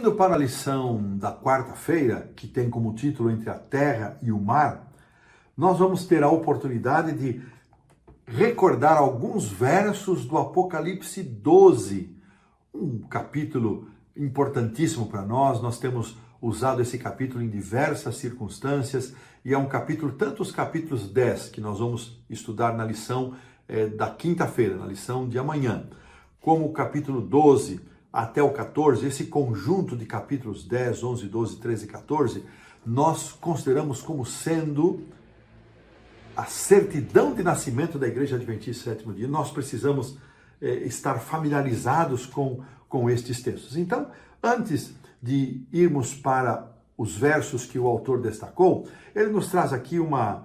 Indo para a lição da quarta-feira, que tem como título Entre a Terra e o Mar, nós vamos ter a oportunidade de recordar alguns versos do Apocalipse 12, um capítulo importantíssimo para nós. Nós temos usado esse capítulo em diversas circunstâncias e é um capítulo, tanto os capítulos 10, que nós vamos estudar na lição da quinta-feira, na lição de amanhã, como o capítulo 12 até o 14, esse conjunto de capítulos 10, 11, 12, 13 e 14, nós consideramos como sendo a certidão de nascimento da Igreja Adventista do Sétimo Dia. Nós precisamos estar familiarizados com estes textos. Então, antes de irmos para os versos que o autor destacou, ele nos traz aqui uma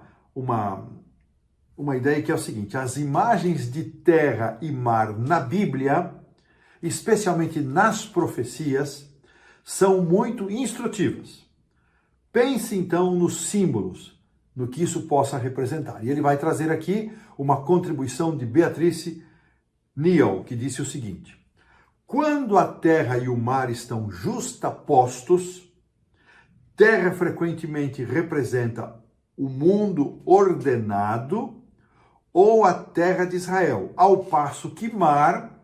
ideia que é o seguinte: as imagens de terra e mar na Bíblia, especialmente nas profecias, são muito instrutivas. Pense então nos símbolos, no que isso possa representar. E ele vai trazer aqui uma contribuição de Beatrice Neal, que disse o seguinte: quando a terra e o mar estão justapostos, terra frequentemente representa o mundo ordenado ou a terra de Israel, ao passo que mar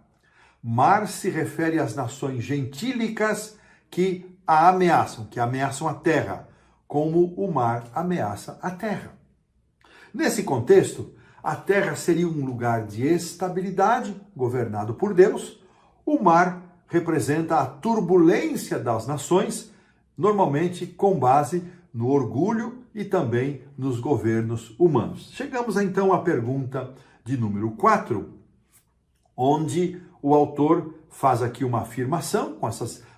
se refere às nações gentílicas que a ameaçam, que ameaçam a terra, como o mar ameaça a terra. Nesse contexto, a terra seria um lugar de estabilidade, governado por Deus. O mar representa a turbulência das nações, normalmente com base no orgulho e também nos governos humanos. Chegamos então à pergunta de número 4, onde o autor faz aqui uma afirmação,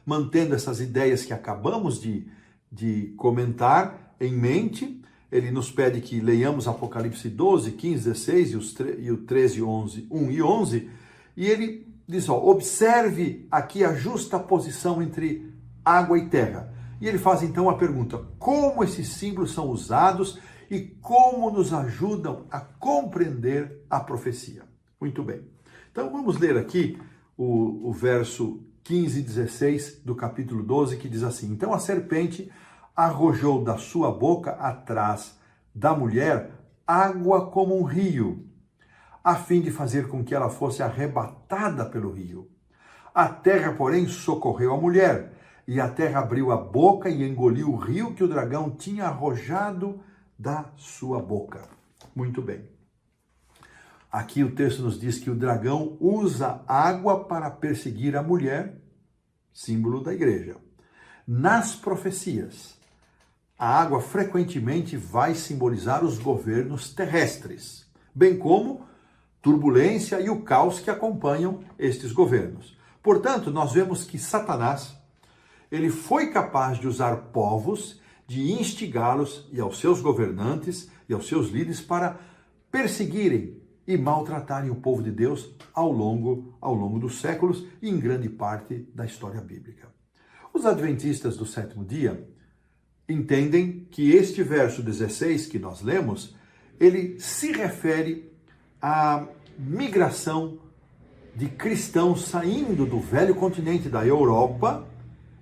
mantendo essas ideias que acabamos de comentar em mente. Ele nos pede que leiamos Apocalipse 12, 15, 16 e o 13, 11, 1 e 11, e ele diz, observe aqui a justa posição entre água e terra. E ele faz então a pergunta: como esses símbolos são usados e como nos ajudam a compreender a profecia? Muito bem. Então vamos ler aqui o verso 15 e 16 do capítulo 12, que diz assim: então a serpente arrojou da sua boca atrás da mulher água como um rio, a fim de fazer com que ela fosse arrebatada pelo rio. A terra, porém, socorreu a mulher, e a terra abriu a boca e engoliu o rio que o dragão tinha arrojado da sua boca. Muito bem. Aqui o texto nos diz que o dragão usa água para perseguir a mulher, símbolo da igreja. Nas profecias, a água frequentemente vai simbolizar os governos terrestres, bem como turbulência e o caos que acompanham estes governos. Portanto, nós vemos que Satanás, ele foi capaz de usar povos, de instigá-los e aos seus governantes e aos seus líderes para perseguirem e maltratarem o povo de Deus ao longo dos séculos e em grande parte da história bíblica. Os adventistas do sétimo dia entendem que este verso 16 que nós lemos, ele se refere à migração de cristãos saindo do velho continente da Europa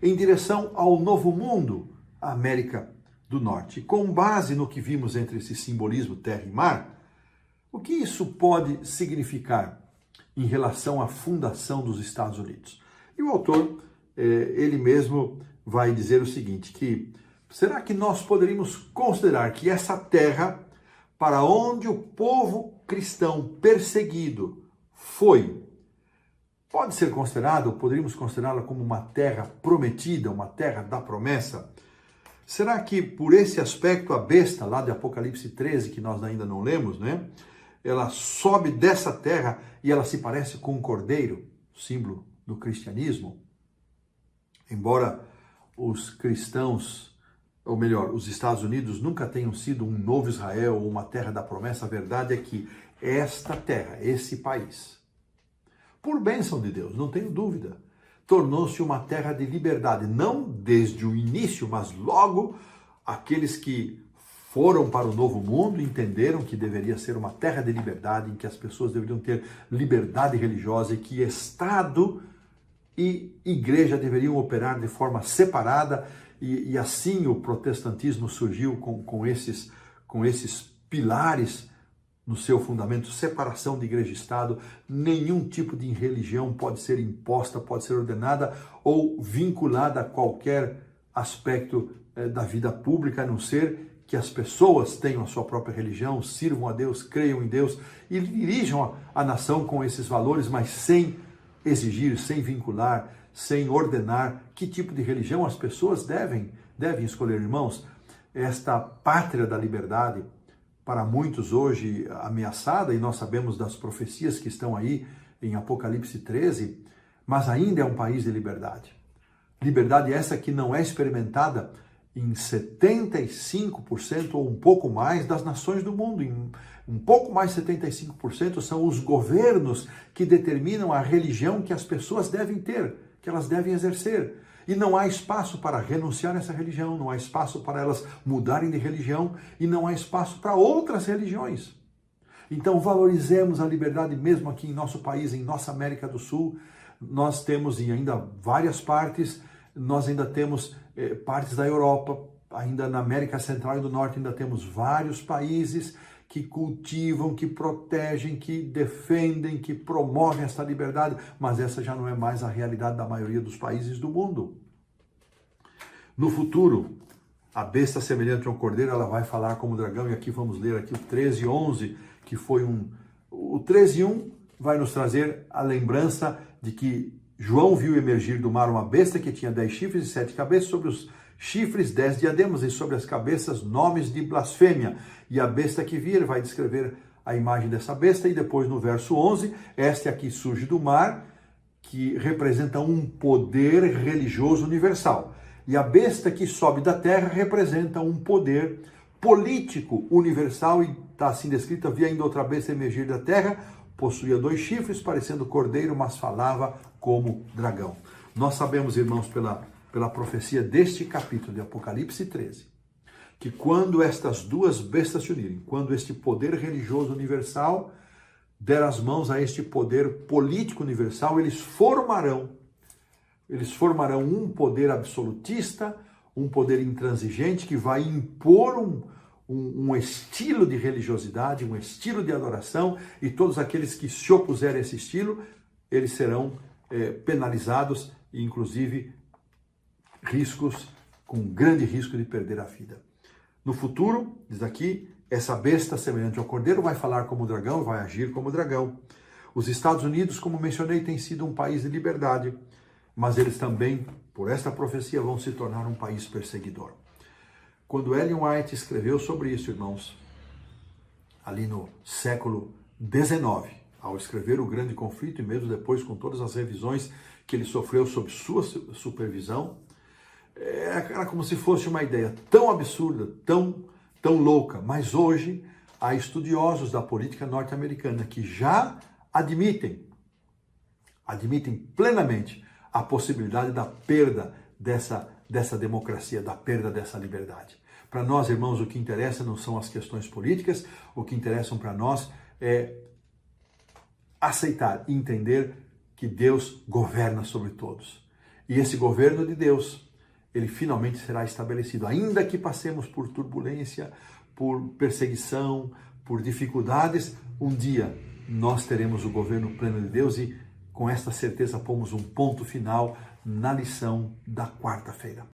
em direção ao novo mundo, a América do Norte. Com base no que vimos entre esse simbolismo terra e mar, o que isso pode significar em relação à fundação dos Estados Unidos? E o autor, ele mesmo vai dizer o seguinte, que será que nós poderíamos considerar que essa terra, para onde o povo cristão perseguido foi, pode ser considerado, ou poderíamos considerá-la como uma terra prometida, uma terra da promessa? Será que por esse aspecto a besta lá de Apocalipse 13, que nós ainda não lemos, né? Ela sobe dessa terra e ela se parece com um cordeiro, símbolo do cristianismo? Embora os cristãos, ou melhor, os Estados Unidos nunca tenham sido um novo Israel ou uma terra da promessa, a verdade é que esta terra, esse país, por bênção de Deus, não tenho dúvida, tornou-se uma terra de liberdade, não desde o início, mas logo aqueles que foram para o novo mundo entenderam que deveria ser uma terra de liberdade, em que as pessoas deveriam ter liberdade religiosa e que Estado e igreja deveriam operar de forma separada, e assim o protestantismo surgiu com esses pilares no seu fundamento: separação de igreja e Estado. Nenhum tipo de religião pode ser imposta, pode ser ordenada ou vinculada a qualquer aspecto da vida pública, a não ser que as pessoas tenham a sua própria religião, sirvam a Deus, creiam em Deus e dirijam a nação com esses valores, mas sem exigir, sem vincular, sem ordenar que tipo de religião as pessoas devem escolher. Irmãos, esta pátria da liberdade, para muitos hoje ameaçada, e nós sabemos das profecias que estão aí em Apocalipse 13, mas ainda é um país de liberdade. Liberdade essa que não é experimentada em 75% ou um pouco mais das nações do mundo. Em um pouco mais de 75% são os governos que determinam a religião que as pessoas devem ter, que elas devem exercer. E não há espaço para renunciar a essa religião, não há espaço para elas mudarem de religião e não há espaço para outras religiões. Então valorizemos a liberdade mesmo aqui em nosso país, em nossa América do Sul. Nós temos ainda várias partes, nós ainda temos partes da Europa, ainda na América Central e do Norte ainda temos vários países que cultivam, que protegem, que defendem, que promovem essa liberdade, mas essa já não é mais a realidade da maioria dos países do mundo. No futuro, a besta semelhante a um cordeiro, ela vai falar como dragão, e aqui vamos ler aqui o 13:11, que foi o 13:1 vai nos trazer a lembrança de que João viu emergir do mar uma besta que tinha 10 chifres e 7 cabeças, sobre os chifres 10 diademas e sobre as cabeças nomes de blasfêmia. E a besta que via, ele vai descrever a imagem dessa besta, e depois no verso 11, esta aqui surge do mar, que representa um poder religioso universal. E a besta que sobe da terra representa um poder político universal, e está assim descrito: havia ainda outra besta emergir da terra, possuía 2 chifres, parecendo cordeiro, mas falava como dragão. Nós sabemos, irmãos, pela profecia deste capítulo de Apocalipse 13, que quando estas duas bestas se unirem, quando este poder religioso universal der as mãos a este poder político universal, eles formarão um poder absolutista, um poder intransigente que vai impor um estilo de religiosidade, um estilo de adoração, e todos aqueles que se opuserem a esse estilo, eles serão penalizados e inclusive com grande risco de perder a vida. No futuro, diz aqui, essa besta semelhante ao cordeiro vai falar como dragão, vai agir como dragão. Os Estados Unidos, como mencionei, tem sido um país de liberdade, mas eles também, por esta profecia, vão se tornar um país perseguidor. Quando Ellen White escreveu sobre isso, irmãos, ali no século XIX, ao escrever O Grande Conflito, e mesmo depois com todas as revisões que ele sofreu sob sua supervisão, era como se fosse uma ideia tão absurda, tão louca. Mas hoje há estudiosos da política norte-americana que já admitem plenamente a possibilidade da perda dessa democracia, da perda dessa liberdade. Para nós, irmãos, o que interessa não são as questões políticas, o que interessa para nós é aceitar e entender que Deus governa sobre todos. E esse governo de Deus, ele finalmente será estabelecido. Ainda que passemos por turbulência, por perseguição, por dificuldades, um dia nós teremos o governo pleno de Deus, e com esta certeza pomos um ponto final na lição da quarta-feira.